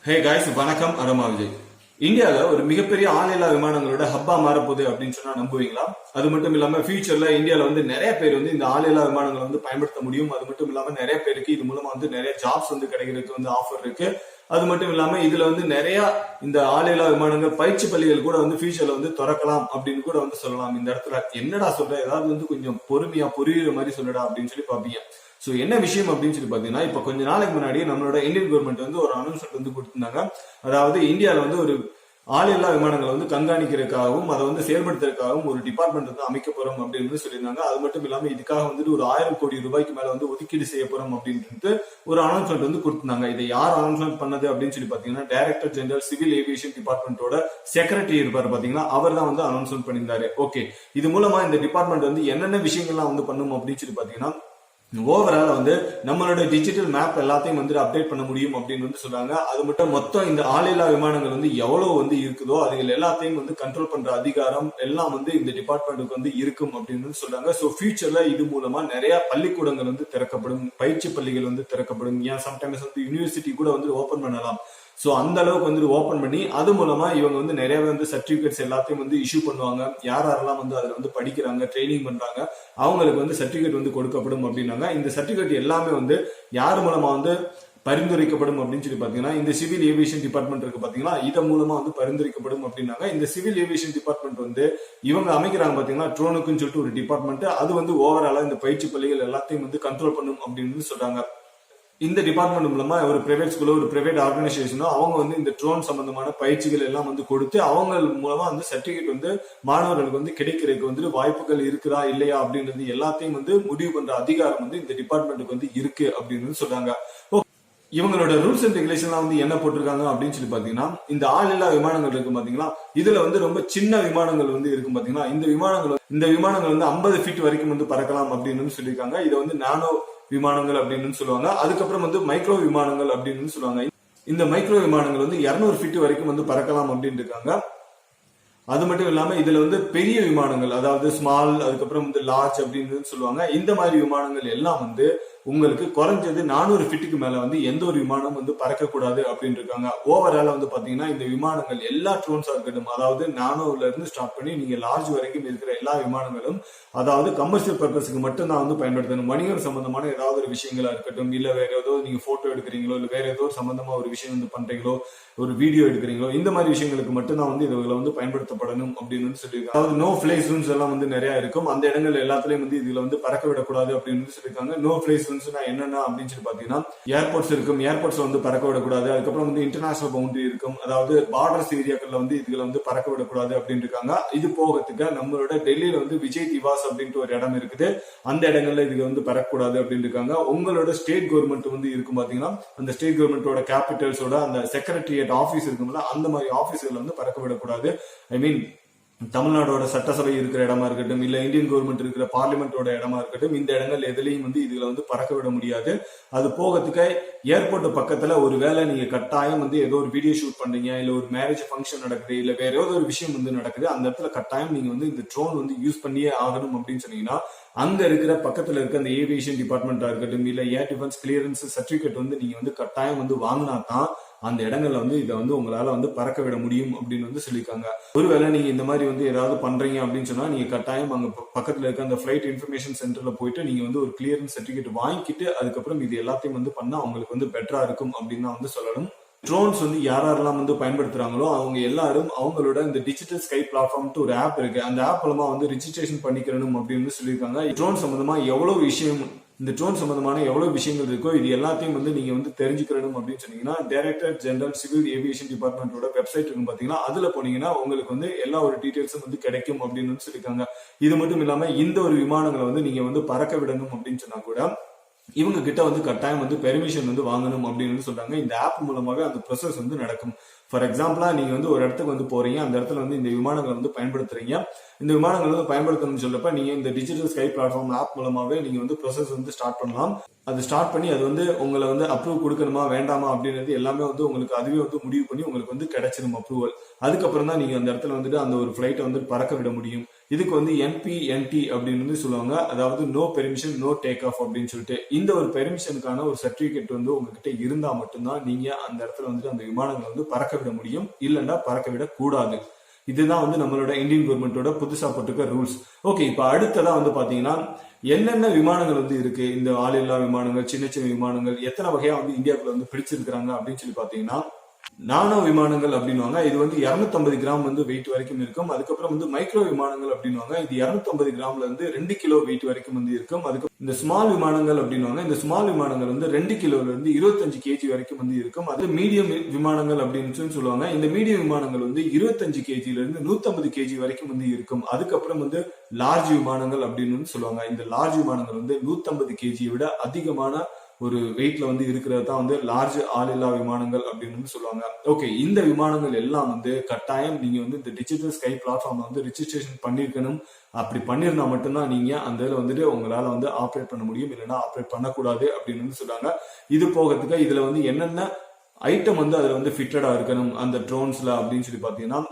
Hey guys, வணக்கம் Aromavijay. இந்தியால ஒரு மிகப்பெரிய ஆளில்லா விமானங்களோட ஹப்பா மாறப்போகுது அப்படின்னு சொன்னா நம்புவீங்களா? அது மட்டும் இல்லாம ஃபியூச்சர்ல இந்தியால நிறைய பேர் இந்த ஆளில்லா விமானங்களை பயன்படுத்த முடியும். அது மட்டும் இல்லாம நிறைய பேருக்கு இது மூலமா நிறைய ஜாப்ஸ் கிடைக்கிறதுக்கு ஆஃபர் இருக்கு. அது மட்டும் இல்லாம இதுல நிறைய இந்த ஆளில்லா விமானங்கள் பயிற்சி பள்ளிகள் கூட ஃபியூச்சர்ல திறக்கலாம் அப்படின்னு கூட சொல்லலாம். இந்த இடத்துல என்னடா சொல்ற, ஏதாவது கொஞ்சம் பொறுமையா புரியுற மாதிரி சொல்லடா அப்படின்னு சொல்லி பாப்பீங்க. சோ என்ன விஷயம் அப்படின்னு சொல்லி பாத்தீங்கன்னா, இப்ப கொஞ்ச நாளைக்கு முன்னாடி நம்மளோட இந்தியன் கவர்மெண்ட் ஒரு அனௌன்ஸ்மெண்ட் கொடுத்திருந்தாங்க. அதாவது இந்தியால ஒரு ஆளில்லா விமானங்களை கண்காணிக்கிறதுக்காகவும் அதை செயல்படுத்துறதுக்காகவும் ஒரு டிபார்ட்மெண்ட் அமைக்க போறோம் அப்படின்னு சொல்லியிருந்தாங்க. அது மட்டும் இல்லாம இதுக்காக ஒரு 1000 கோடி ரூபாய்க்கு மேல ஒதுக்கீடு செய்ய போறோம் அப்படின்ட்டு ஒரு அனௌன்ஸ்மெண்ட் கொடுத்திருந்தாங்க. இதை யார் அனௌன்ஸ்மெண்ட் பண்ணது அப்படின்னு சொல்லி பாத்தீங்கன்னா, டைரக்டர் ஜெனரல் சிவில் ஏவியேஷன் டிபார்ட்மெண்டோட செக்ரட்டரி இருப்பாரு பாத்தீங்கன்னா, அவர் தான் அனௌன்ஸ்மெண்ட் பண்ணியிருந்தாரு. ஓகே, இது மூலமா இந்த டிபார்ட்மெண்ட் என்னென்ன விஷயங்கள்லாம் பண்ணும் அப்படின்னு சொல்லி பாத்தீங்கன்னா, ஓவரால் நம்மளோட டிஜிட்டல் மேப் எல்லாத்தையும் அப்டேட் பண்ண முடியும் அப்படின்னு சொல்றாங்க. அது மட்டும் மொத்தம் இந்த ஆளில்லா விமானங்கள் எவ்வளவு இருக்குதோ அதுகள் எல்லாத்தையும் கண்ட்ரோல் பண்ற அதிகாரம் எல்லாம் இந்த டிபார்ட்மெண்ட்டுக்கு இருக்கும் அப்படின்னு சொல்றாங்க. சோ ஃபியூச்சர்ல இது மூலமா நிறைய பள்ளிக்கூடங்கள் திறக்கப்படும், பயிற்சி பள்ளிகள் திறக்கப்படும். ஏன் சம்டைம்ஸ் யூனிவர்சிட்டி கூட ஓபன் பண்ணலாம். சோ அந்த அளவுக்கு ஓபன் பண்ணி அது மூலமா இவங்க நிறைய சர்டிபிகேட்ஸ் எல்லாத்தையும் இஷ்யூ பண்ணுவாங்க. யாரெல்லாம் அதுல படிக்கிறாங்க, ட்ரைனிங் பண்றாங்க, அவங்களுக்கு சர்டிபிகேட் கொடுக்கப்படும் அப்படின்னாங்க. இந்த சர்டிபிகேட் எல்லாமே யார் மூலமா பரிந்துரைக்கப்படும் அப்படின்னு சொல்லி பாத்தீங்கன்னா, இந்த சிவில் ஏவியேஷன் டிபார்ட்மெண்ட் இருக்கு பாத்தீங்களா, இதன் மூலமா பரிந்துரைக்கப்படும் அப்படின்னாங்க. இந்த சிவில் ஏவியேஷன் டிபார்ட்மெண்ட் இவங்க அமைக்கிறாங்க பாத்தீங்கன்னா, ட்ரோனுக்குன்னு சொல்லிட்டு ஒரு டிபார்ட்மெண்ட். அது ஓவராலா இந்த பயிற்சி பள்ளிகள் எல்லாத்தையும் கண்ட்ரோல் பண்ணும் அப்படின்னு சொல்றாங்க. இந்த டிபார்ட்மெண்ட் மூலமா ஒரு பிரைவேட் ஸ்கூலோ ஒரு பிரைவேட் ஆர்கனைசேஷனோ அவங்க இந்த ட்ரோன் சம்பந்தமான பயிற்சிகள் எல்லாம் கொடுத்து அவங்க மூலமா சர்டிபிகேட் மாணவர்களுக்கு கிடைக்கிறதுக்கு வாய்ப்புகள் இருக்குதா இல்லையா அப்படின்றது எல்லாத்தையும் முடிவு பண்ற அதிகாரம் இந்த டிபார்ட்மெண்ட்டுக்கு இருக்கு அப்படின்னு சொல்றாங்க. இவங்களோட ரூல்ஸ் அண்ட் ரெகுலேஷன் என்ன போட்டிருக்காங்க அப்படின்னு சொல்லி பாத்தீங்கன்னா, இந்த ஆளில்லா விமானங்கள் இருக்கு பாத்தீங்களா, இதுல ரொம்ப சின்ன விமானங்கள் இருக்கும் பாத்தீங்களா, இந்த விமானங்கள் 50 ஃபீட் வரைக்கும் பறக்கலாம் அப்படின்னு சொல்லியிருக்காங்க. இதை நானோ விமானங்கள் அப்படின்னு சொல்லுவாங்க. அதுக்கப்புறம் மைக்ரோ விமானங்கள் அப்படின்னு சொல்லுவாங்க. இந்த மைக்ரோ விமானங்கள் 200 ஃபீட் வரைக்கும் பறக்கலாம் அப்படின்னு இருக்காங்க. அது மட்டும் இல்லாம இதுல பெரிய விமானங்கள், அதாவது ஸ்மால், அதுக்கப்புறம் லார்ஜ் அப்படின்னு சொல்லுவாங்க. இந்த மாதிரி விமானங்கள் எல்லாம் உங்களுக்கு குறைஞ்சது 400 ஃபீட்டுக்கு மேல எந்த ஒரு விமானம் பறக்கக்கூடாது அப்படின்னு இருக்காங்க. ஓவரால பாத்தீங்கன்னா இந்த விமானங்கள் எல்லா ட்ரோன்ஸா இருக்கட்டும், அதாவது நானோல இருந்து ஸ்டார்ட் பண்ணி நீங்க லார்ஜ் வரைக்கும் இருக்கிற எல்லா விமானங்களும் அதாவது கமர்ஷியல் பர்பஸ்க்கு மட்டும் தான் பயன்படுத்தணும். வணிகம் சம்பந்தமான ஏதாவது ஒரு விஷயங்களா இருக்கட்டும், இல்ல வேற ஏதோ நீங்க போட்டோ எடுக்கிறீங்களோ, இல்ல வேற ஏதோ சம்பந்தமா ஒரு விஷயம் பண்றீங்களோ, ஒரு வீடியோ எடுக்கிறீங்களோ, இந்த மாதிரி விஷயங்களுக்கு மட்டும்தான் இதுல பயன்படுத்தப்படணும் அப்படின்னு சொல்லியிருக்காங்க. அதாவது நோ ஃபிளை ஜோன்ஸ் எல்லாம் நிறைய இருக்கும். அந்த இடங்கள் எல்லாத்துலயும் இதுல பறக்க விடக்கூடாது அப்படின்னு சொல்லியிருக்காங்க. நோ ஃபிளை ஜோன்ஸ் என்னன்னா அப்படின்னு சொல்லி பாத்தீங்கன்னா, ஏர்போர்ட்ஸ் இருக்கும், ஏர்போர்ட்ஸ்ல பறக்க விடக்கூடாது. அதுக்கப்புறம் இன்டர்நேஷனல் பவுண்டரி இருக்கும், அதாவது பார்டர்ஸ் ஏரியாக்கள்ல இதுல பறக்க விடக்கூடாது அப்படின்னு இருக்காங்க. இது போகிறதுக்கு நம்மளோட டெல்லியில விஜய் திவாஸ் அப்படின்ட்டு ஒரு இடம் இருக்குது. அந்த இடங்கள்ல இதுல பறக்கக்கூடாது அப்படின்னு இருக்காங்க. உங்களோட ஸ்டேட் கவர்மெண்ட் இருக்கும் பாத்தீங்கன்னா, அந்த ஸ்டேட் கவர்மெண்டோட கேபிட்டல்ஸோட அந்த செக்ரட்டரியேட் ஆபீஸ் இருக்கும்ல, அந்த மாதிரி ஆபீஸ்கள் பறக்க விடக்கூடாது. ஐ மீன் தமிழ்நாடோட சட்டசபை இருக்கிற இடமா இருக்கட்டும், இல்ல இந்தியன் கவர்மெண்ட் இருக்கிற பார்லிமெண்டோட இடமா இருக்கட்டும், இந்த இடங்கள் எதுலையும் இதுல பறக்க விட முடியாது. அது போகிறதுக்கு ஏர்போர்ட் பக்கத்துல ஒரு வேளை நீங்க கட்டாயம் ஏதோ ஒரு வீடியோ ஷூட் பண்றீங்க, இல்ல ஒரு மேரேஜ் ஃபங்க்ஷன் நடக்குது, இல்ல வேற ஏதோ ஒரு விஷயம் நடக்குது, அந்த இடத்துல கட்டாயம் நீங்க இந்த ட்ரோன் யூஸ் பண்ணியே ஆகணும் அப்படின்னு சொன்னீங்கன்னா, அங்க இருக்கிற பக்கத்துல இருக்க அந்த ஏவியேஷன் டிபார்ட்மெண்டா இருக்கட்டும், இல்ல ஏர் டிஃபென்ஸ் கிளியரன்ஸ் சர்டிபிகேட் நீங்க கட்டாயம் வாங்கினா தான் அந்த இடங்கள்ல இதை உங்களால பறக்க விட முடியும் அப்படின்னு சொல்லியிருக்காங்க. ஒருவேளை நீங்க இந்த மாதிரி ஏதாவது பண்றீங்க அப்படின்னு சொன்னா, நீங்க கட்டாயம் அங்க பக்கத்துல இருக்க அந்த பிளைட் இன்ஃபர்மேஷன் சென்டர்ல போயிட்டு நீங்க ஒரு கிளியரன்ஸ் சர்டிபிகேட் வாங்கிட்டு அதுக்கப்புறம் இது எல்லாத்தையும் பண்ணா அவங்களுக்கு பெட்டரா இருக்கும் அப்படின்னு தான் சொல்லணும். ட்ரோன்ஸ் யாரெல்லாம் பயன்படுத்துறாங்களோ அவங்க எல்லாரும் அவங்களோட இந்த டிஜிட்டல் ஸ்கை பிளாட்ஃபார்ம் ஒரு ஆப் இருக்கு. அந்த ஆப் மூலமா ரிஜிஸ்ட்ரேஷன் பண்ணிக்கணும் அப்படின்னு சொல்லியிருக்காங்க. ட்ரோன் சம்பந்தமா எவ்வளவு விஷயம், இந்த ட்ரோன் சம்பந்தமான எவ்வளவு விஷயங்கள் இருக்கோ இது எல்லாத்தையும் நீங்க தெரிஞ்சுக்கணும் அப்படின்னு சொன்னீங்கன்னா, டைரக்டர் ஜெனரல் சிவில் ஏவியேஷன் டிபார்ட்மெண்டோட வெப்சைட் இருக்கும் பாத்தீங்கன்னா, அதுல போனீங்கன்னா உங்களுக்கு எல்லா ஒரு டீடைல்ஸும் கிடைக்கும் அப்படின்னு சொல்லியிருக்காங்க. இது மட்டும் இல்லாம இந்த ஒரு விமானங்களை நீங்க பறக்க விடணும் அப்படின்னு சொன்னா கூட இவங்க கிட்ட கட்டாயம் பெர்மிஷன் வாங்கணும் அப்படின்னு சொல்றாங்க. இந்த ஆப் மூலமாக அந்த ப்ரோசஸ் நடக்கும். ஃபார் எக்ஸாம்பிளா நீங்க ஒரு இடத்துக்கு போறீங்க, அந்த இடத்துல இந்த விமானங்கள் பயன்படுத்துறீங்க. இந்த விமானங்கள் பயன்படுத்தணும்னு சொல்லப்ப நீங்க இந்த டிஜிட்டல் ஸ்கை பிளாட்ஃபார்ம் ஆப் மூலமாவே நீங்க ப்ரோசஸ் ஸ்டார்ட் பண்ணலாம். அது ஸ்டார்ட் பண்ணி அது உங்களை அப்ரூவ் கொடுக்கணுமா வேண்டாமா அப்படின்றது எல்லாமே உங்களுக்கு அதுவே முடிவு பண்ணி உங்களுக்கு கிடைச்சிடும் அப்ரூவல். அதுக்கப்புறம் தான் நீங்க அந்த இடத்துல அந்த ஒரு பிளைட்டை பறக்க விட முடியும். இதுக்கு வந்து NPNT அப்படின்னு வந்து சொல்லுவாங்க, அதாவது no permission no take off அப்படின்னு சொல்லிட்டு. இந்த ஒரு பெர்மிஷனுக்கான ஒரு சர்டிபிகேட் வந்து உங்ககிட்ட இருந்தா மட்டும்தான் நீங்க அந்த இடத்துல வந்துட்டு அந்த விமானங்களை வந்து பறக்க விட முடியும், இல்லைன்னா பறக்க விட கூடாது. இதுதான் வந்து நம்மளோட இந்தியன் கவர்மெண்டோட புதுசா போட்டிருக்க ரூல்ஸ். ஓகே, இப்ப அடுத்ததா வந்து பாத்தீங்கன்னா என்னென்ன விமானங்கள் வந்து இருக்கு, இந்த ஆளில்லா விமானங்கள், சின்ன சின்ன விமானங்கள் எத்தனை வகையா வந்து இந்தியாவுக்குள்ள வந்து பிடிச்சிருக்காங்க அப்படின்னு சொல்லி பாத்தீங்கன்னா, நானோ விமானங்கள் அப்படின்வாங்க. இது வந்து 250 கிராம் வந்து வெயிட் வரைக்கும் இருக்கும். அதுக்கப்புறம் வந்து மைக்ரோ விமானங்கள் அப்படின்வாங்க. இது 250 கிராம்ல இருந்து 2 கிலோ வெயிட் வரைக்கும் வந்து இருக்கும். அதுக்கு இந்த ஸ்மால் விமானங்கள் அப்படின்வாங்க. இந்த ஸ்மால் விமானங்கள் வந்து 2 கிலோல இருந்து 25 கேஜி வரைக்கும் வந்து இருக்கும். அது மீடியம் விமானங்கள் அப்படின்னு சொல்லுவாங்க. இந்த மீடியம் விமானங்கள் வந்து 25 கேஜில இருந்து 150 கேஜி வரைக்கும் வந்து இருக்கும். அதுக்கப்புறம் வந்து லார்ஜ் விமானங்கள் அப்படின்னு சொல்லுவாங்க. இந்த லார்ஜ் விமானங்கள் வந்து 150 கேஜியை விட அதிகமான ஒரு வெயிட்ல வந்து இருக்கிறது தான் வந்து லார்ஜ் ஆளில்லா விமானங்கள் அப்படின்னு சொல்லுவாங்க. ஓகே, இந்த விமானங்கள் எல்லாம் வந்து கட்டாயம் நீங்க வந்து இந்த டிஜிட்டல் ஸ்கை பிளாட்ஃபார்ம் வந்து ரிஜிஸ்ட்ரேஷன் பண்ணிருக்கணும். அப்படி பண்ணிருந்தா மட்டும்தான் நீங்க அந்த இதுல வந்துட்டு உங்களால வந்து ஆப்ரேட் பண்ண முடியும், இல்லைன்னா ஆப்ரேட் பண்ணக்கூடாது அப்படின்னு சொல்றாங்க. இது போகிறதுக்கு இதுல வந்து என்னென்ன ஐட்டம் வந்து அதுல வந்து ஃபிட்டடா இருக்கணும் அந்த ட்ரோன்ஸ்ல அப்படின்னு சொல்லி பாத்தீங்கன்னா,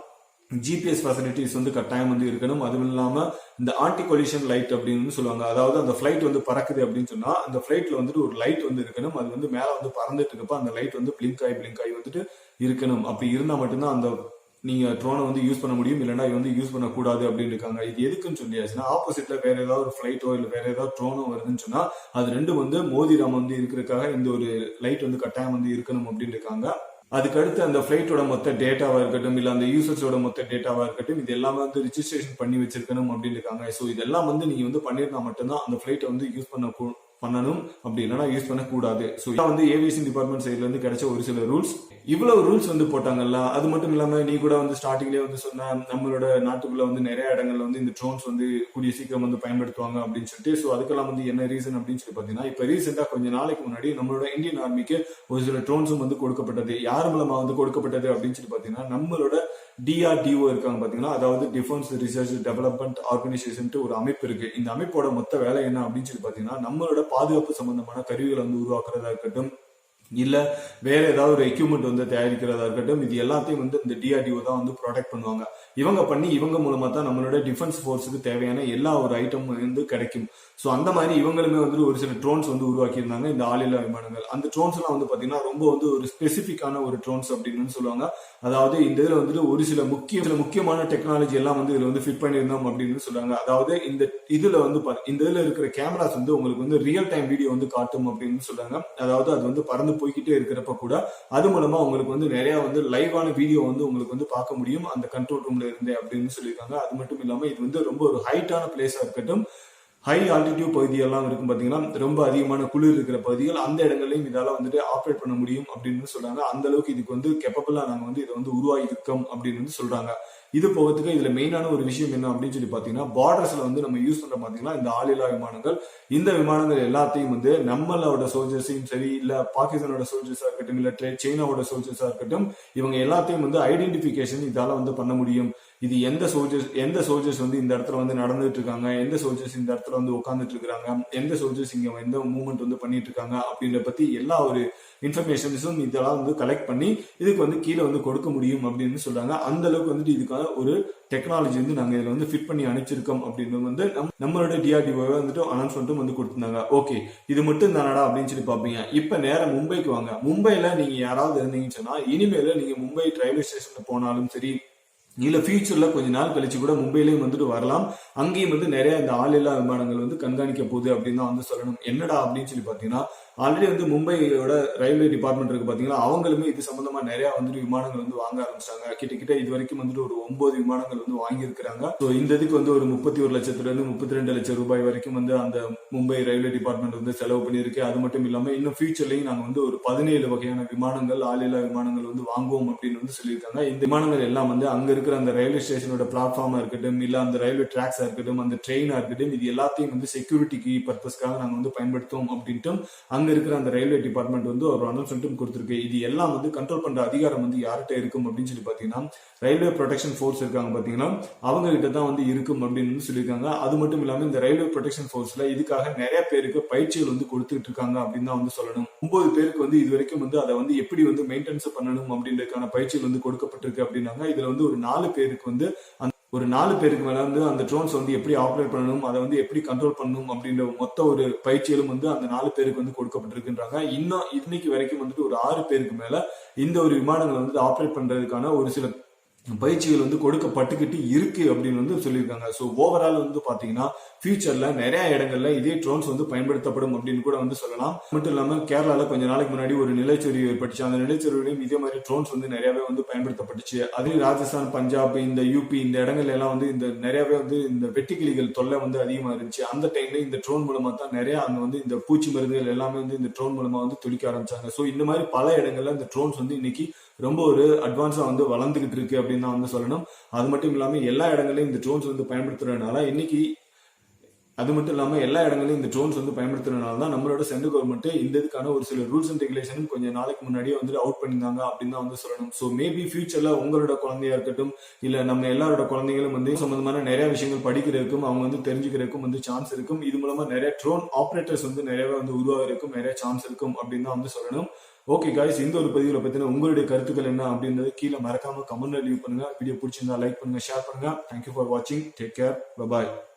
GPS ஃபெசிலிட்டிஸ் வந்து கட்டாயம் வந்து இருக்கணும். அதுவும் இல்லாம இந்த ஆன்டி கொலிஷன் லைட் அப்படின்னு சொல்லுவாங்க. அதாவது அந்த ஃபிளைட் வந்து பறக்குது அப்படின்னு சொன்னா அந்த ஃபிளைட்ல வந்துட்டு ஒரு லைட் வந்து இருக்கணும். அது வந்து மேல வந்து பறந்துட்டு இருக்கப்ப அந்த லைட் வந்து பிளிங்க் ஆகி வந்துட்டு இருக்கணும். அப்படி இருந்தா மட்டும்தான் அந்த நீங்க ட்ரோனை வந்து யூஸ் பண்ண முடியும், இல்லைன்னா வந்து யூஸ் பண்ணக்கூடாது அப்படின்னு இருக்காங்க. இது எதுக்குன்னு சொல்லியாச்சுன்னா, ஆப்போசிட்ல வேற ஏதாவது ஒரு ஃபிளைட்டோ இல்ல வேற ஏதாவது ட்ரோனோ வருதுன்னு சொன்னா அது ரெண்டும் வந்து மோதிராம வந்து இருக்கிறதுக்காக இந்த ஒரு லைட் வந்து கட்டாயம் வந்து இருக்கணும் அப்படின்னு இருக்காங்க. அதுக்கடுத்து அந்த ஃபிளைட்டோட மொத்த டேட்டாவா இருக்கட்டும், இல்ல அந்த யூசர்ஸோட மொத்த டேட்டாவா இருக்கட்டும், இது எல்லாமே வந்து ரிஜிஸ்ட்ரேஷன் பண்ணி வச்சிருக்கணும் அப்படின்னு இருக்காங்க. ஸோ இதெல்லாம் வந்து நீங்க வந்து பண்ணிருந்தா மட்டும்தான் அந்த ஃபிளைட்டை வந்து யூஸ் பண்ணணும், அப்படி இல்லைன்னா யூஸ் பண்ணக்கூடாது. ஸோ இதான் வந்து ஏவியேஷன் டிபார்ட்மெண்ட் சைட்ல இருந்து கிடைச்ச ஒரு சில ரூல்ஸ். இவ்வளவு ரூல்ஸ் வந்து போட்டாங்கல்ல, அது மட்டும் இல்லாம நீ கூட வந்து ஸ்டார்டிங்லேயே வந்து சொன்ன நம்மளோட நாட்டுக்குள்ள வந்து நிறைய இடங்கள்ல வந்து இந்த ட்ரோன்ஸ் வந்து கூடிய சீக்கிரம் வந்து பயன்படுத்துவாங்க அப்படின்னு சொல்லிட்டு. ஸோ அதுக்கெல்லாம் வந்து என்ன ரீசன் அப்படின்னு சொல்லி பாத்தீங்கன்னா, இப்ப ரீசெண்டா கொஞ்ச நாளைக்கு முன்னாடி நம்மளோட இந்தியன் ஆர்மிக்கு ஒரு சில ட்ரோன்ஸும் வந்து கொடுக்கப்பட்டது. யார் மூலமா வந்து கொடுக்கப்பட்டது அப்படின்னு சொல்லி பாத்தீங்கன்னா, நம்மளோட DRDO இருக்காங்க பாத்தீங்கன்னா, அதாவது டிஃபென்ஸ் ரிசர்ச் டெவலப்மெண்ட் ஆர்கனைசேஷன் ஒரு அமைப்பு இருக்கு. இந்த அமைப்போட மொத்த வேலை என்ன அப்படின்னு சொல்லி பாத்தீங்கன்னா, நம்மளோட பாதுகாப்பு சம்பந்தமான கருவிகளை வந்து உருவாக்குறதா இருக்கட்டும், இல்ல வேற ஏதாவது ஒரு எக்யூப்மெண்ட் வந்து தயாரிக்கிறதா இருக்கட்டும், இது எல்லாத்தையும் வந்து இந்த DRDO தான் வந்து ப்ரொடெக்ட் பண்ணுவாங்க. இவங்க மூலமா தான் நம்மளோட டிஃபென்ஸ் போர்ஸுக்கு தேவையான எல்லா ஒரு ஐட்டம் வந்து கிடைக்கும். ஸோ அந்த மாதிரி இவங்களுமே வந்து ஒரு சில ட்ரோன்ஸ் வந்து உருவாக்கி இருந்தாங்க, இந்த ஆளில்லா விமானங்கள். அந்த ட்ரோன்ஸ் எல்லாம் வந்து பாத்தீங்கன்னா ரொம்ப வந்து ஒரு ஸ்பெசிபிக்கான ஒரு ட்ரோன்ஸ் அப்படின்னு சொல்லுவாங்க. அதாவது இந்த இதுல வந்துட்டு ஒரு சில முக்கியமான டெக்னாலஜி எல்லாம் வந்து இதுல வந்து ஃபிட் பண்ணியிருந்தோம் அப்படின்னு சொல்றாங்க. அதாவது இந்த இதுல வந்து இந்த இதுல இருக்கிற கேமராஸ் வந்து உங்களுக்கு வந்து ரியல் டைம் வீடியோ வந்து காட்டும் அப்படின்னு சொல்றாங்க. அதாவது அது வந்து பறந்து போய்கிட்டே இருக்கிறப்ப கூட அது மூலமா உங்களுக்கு வந்து நிறைய வந்து லைவான வீடியோ வந்து உங்களுக்கு வந்து பார்க்க முடியும் அந்த கண்ட்ரோல் ரூம்ல இருந்தே அப்படின்னு சொல்லியிருக்காங்க. அது மட்டும் இல்லாம இது வந்து ரொம்ப ஒரு ஹைட்டான பிளேஸா இருக்கட்டும், ஹை ஆல்டிடியூட் பகுதியெல்லாம் இருக்கும் பாத்தீங்கன்னா, ரொம்ப அதிகமான குளிர் இருக்கிற பகுதிகள், அந்த இடங்களையும் இதால வந்துட்டு ஆப்ரேட் பண்ண முடியும் அப்படின்னு சொல்றாங்க. அந்த அளவுக்கு இதுக்கு வந்து கேப்பபிளா நாங்க வந்து இதை வந்து உருவாகி இருக்கோம் அப்படின்னு வந்து சொல்றாங்க. இது போகிறதுக்கு இதுல மெயினான ஒரு விஷயம் என்ன அப்படின்னு சொல்லி பாத்தீங்கன்னா, பார்டர்ஸ்ல வந்து நம்ம யூஸ் பண்ற பாத்தீங்கன்னா இந்த ஆளில்லா விமானங்கள். இந்த விமானங்கள் எல்லாத்தையும் வந்து நம்மளோட சோல்ஜர்ஸையும் சரி, இல்ல பாகிஸ்தானோட சோல்ஜர்ஸா இருக்கட்டும், இல்ல சைனாவோட சோல்ஜர்ஸா இருக்கட்டும், இவங்க எல்லாத்தையும் வந்து ஐடென்டிபிகேஷன் இதால வந்து பண்ண முடியும். இது எந்த சோல்ஜர்ஸ் வந்து இந்த இடத்துல வந்து நடந்துட்டு இருக்காங்க, எந்த சோல்ஜர்ஸ் இந்த இடத்துல வந்து உட்கார்ந்துட்டு இருக்காங்க, எந்த சோல்ஜர்ஸ் இங்க எந்த மூவ்மெண்ட் வந்து பண்ணிட்டு இருக்காங்க அப்படின்ற பத்தி எல்லா ஒரு இன்ஃபர்மேஷன்ஸும் இதெல்லாம் வந்து கலெக்ட் பண்ணி இதுக்கு வந்து கீழே வந்து கொடுக்க முடியும் அப்படின்னு சொல்றாங்க. அந்த அளவுக்கு வந்துட்டு இதுக்கான ஒரு டெக்னாலஜி வந்து நாங்க இதுல வந்து ஃபிட் பண்ணி அனுப்பிச்சிருக்கோம் அப்படின்னு வந்து நம்மளோட DRDO வந்துட்டு அனௌன்ஸ்மெண்ட்டும் வந்து கொடுத்திருந்தாங்க. ஓகே, இது மட்டும் தானடா அப்படின்னு சொல்லி பாப்பீங்க. இப்ப நேரம் மும்பைக்கு வாங்க. மும்பைல நீங்க யாராவது இருந்தீங்கன்னு சொன்னா, இனிமேல நீங்க மும்பை ரயில்வே ஸ்டேஷன்ல போனாலும் சரி, இல்ல ஃபியூச்சர்ல கொஞ்ச நாள் கழிச்சு கூட மும்பையிலயும் வந்துட்டு வரலாம். அங்கேயும் வந்து நிறைய இந்த ஆளில்லா விமானங்கள் வந்து கண்காணிக்க போகுது அப்படின்னு தான் வந்து சொல்லணும். என்னடா அப்படின்னு சொல்லி பாத்தீங்கன்னா, ஆல்ரெடி வந்து மும்பையோட ரயில்வே டிபார்ட்மெண்ட் இருக்கு பாத்தீங்களா, அவங்களுமே இது சம்பந்தமா நிறைய வந்துட்டு விமானங்கள் வந்து வாங்க ஆரம்பிச்சாங்க. கிட்டத்தட்ட இது வரைக்கும் வந்துட்டு ஒரு 9 விமானங்கள் வந்து வாங்கி இருக்கிறாங்க. ஸோ இந்த இதுக்கு வந்து ஒரு 31 லட்சத்துல இருந்து 32 லட்சம் ரூபாய் வரைக்கும் வந்து அந்த மும்பை ரயில்வே டிபார்ட்மெண்ட் வந்து செலவு பண்ணியிருக்கு. அது மட்டும் இல்லாம இன்னும் ஃபியூச்சர்லயும் நாங்க வந்து ஒரு 17 வகையான விமானங்கள், ஆளில்லா விமானங்கள் வந்து வாங்குவோம் அப்படின்னு வந்து சொல்லியிருக்காங்க. இந்த விமானங்கள் எல்லாம் வந்து அங்க இருக்கிற அந்த ரயில்வே ஸ்டேஷனோட பிளாட்ஃபார்மா இருக்கட்டும், இல்ல அந்த ரயில்வே டிராக்ஸா இருக்கட்டும், அந்த ட்ரெயினா இருக்கட்டும், இது எல்லாத்தையும் வந்து செக்யூரிட்டிக்கு பர்பஸ்க்காக நாங்க வந்து பயன்படுத்துவோம் அப்படின்ட்டு அங்க இருக்கிற அந்த ரயில்வே டிபார்ட்மெண்ட் வந்து ஒரு அனௌன்ஸ்மெண்ட் கொடுத்திருக்கு. இது எல்லாம் வந்து கண்ட்ரோல் பண்ற அதிகாரம் வந்து யார்கிட்ட இருக்கும் அப்படின்னு சொல்லி பாத்தீங்கன்னா, ரயில்வே ப்ரொடெக்ஷன் ஃபோர்ஸ் இருக்காங்க பாத்தீங்கன்னா, அவங்க கிட்ட தான் வந்து இருக்கும் அப்படின்னு சொல்லியிருக்காங்க. அது மட்டும் இல்லாம இந்த ரயில்வே ப்ரொடெக்ஷன் ஃபோர்ஸ்ல இதுக்காக நிறைய பேருக்கு பயிற்சிகள் வந்து கொடுத்துட்டு இருக்காங்க அப்படின்னு தான் வந்து சொல்லணும். 9 பேருக்கு வந்து இது வரைக்கும் வந்து அதை வந்து எப்படி வந்து மெயின்டெனன்ஸ் பண்ணணும் அப்படின்றதுக்கான பயிற்சிகள் வந்து கொடுக்கப்பட்டிருக்கு அப்படின்னாங்க. இதுல வந்து ஒரு 4 பேருக்கு வந்து ஒரு 4 பேருக்கு மேல வந்து அந்த ட்ரோன்ஸ் வந்து எப்படி ஆப்ரேட் பண்ணணும், அதை வந்து எப்படி கண்ட்ரோல் பண்ணணும் அப்படின்ற மொத்த ஒரு பயிற்சிகளும் வந்து அந்த 4 பேருக்கு வந்து கொடுக்கப்பட்டிருக்குன்றாங்க. இன்னும் இன்னைக்கு வரைக்கும் வந்துட்டு ஒரு 6 பேருக்கு மேல இந்த ஒரு விமானங்களை வந்து ஆப்ரேட் பண்றதுக்கான ஒரு சில பயிற்சிகள் வந்து கொடுக்கப்பட்டுக்கிட்டு இருக்கு அப்படின்னு வந்து சொல்லியிருக்காங்க. ஸோ ஓவரால் வந்து பாத்தீங்கன்னா ஃபியூச்சர்ல நிறைய இடங்கள்ல இதே ட்ரோன்ஸ் வந்து பயன்படுத்தப்படும் அப்படின்னு கூட வந்து சொல்லலாம். மட்டும் இல்லாம கேரளால கொஞ்ச நாளைக்கு முன்னாடி ஒரு நிலச்சரிவு ஏற்பட்டுச்சு. அந்த நிலச்சரிவுலையும் இதே மாதிரி ட்ரோன்ஸ் வந்து நிறையவே வந்து பயன்படுத்தப்பட்டுச்சு. அதுலயும் ராஜஸ்தான், பஞ்சாப், இந்த யூபி இந்த இடங்கள்ல எல்லாம் வந்து இந்த நிறையவே வந்து இந்த வெட்டுக்கிளிகள் தொல்லை வந்து அதிகமா இருந்துச்சு. அந்த டைம்ல இந்த ட்ரோன் மூலமா தான் நிறைய அங்க வந்து இந்த பூச்சி மருந்துகள் எல்லாமே வந்து இந்த ட்ரோன் மூலமா வந்து துடிக்க ஆரம்பிச்சாங்க. ஸோ இந்த மாதிரி பல இடங்கள்ல இந்த ட்ரோன்ஸ் வந்து இன்னைக்கு ரொம்ப ஒரு அட்வான்ஸா வந்து வளர்ந்துகிட்டு இருக்கு அப்படின்னு தான் வந்து சொல்லணும். அது மட்டும் இல்லாம எல்லா இடங்களையும் இந்த ட்ரோன்ஸ் வந்து பயன்படுத்துறதுனால இன்னைக்கு அது மட்டும் இல்லாம எல்லா இடங்களையும் இந்த ட்ரோன்ஸ் வந்து பயன்படுத்துறதுனால தான் நம்மளோட சென்ட்ரல் கவர்மெண்ட் இந்த இதுக்கான ஒரு சில ரூல்ஸ் அண்ட் ரெகுலேஷனும் கொஞ்சம் நாளைக்கு முன்னாடியே வந்து அவுட் பண்ணியிருந்தாங்க அப்படின்னு தான் வந்து சொல்லணும். ஸோ மேபி ஃபியூச்சர்ல உங்களோட குழந்தையா இருக்கட்டும், இல்ல நம்ம எல்லாரோட குழந்தைகளும் வந்து சம்பந்தமான நிறைய விஷயங்கள் படிக்கிறதுக்கும் அவங்க வந்து தெரிஞ்சுக்கிறதுக்கும் வந்து சான்ஸ் இருக்கும். இது மூலமா நிறைய ட்ரோன் ஆபரேட்டர்ஸ் வந்து நிறையவே வந்து உருவாகிறதுக்கும் நிறைய சான்ஸ் இருக்கும் அப்படின்னு தான் வந்து சொல்லணும். ஓகே காய்ஸ், இந்த ஒரு பதிவுல பத்தின உங்களுடைய கருத்துக்கள் என்ன அப்படின்றது கீழே மறக்காம கமெண்ட்ல லீவ் பண்ணுங்க. வீடியோ பிடிச்சிருந்தா லைக் பண்ணுங்க, ஷேர் பண்ணுங்க. தேங்க்யூ ஃபார் வாட்சிங். Take care. பை.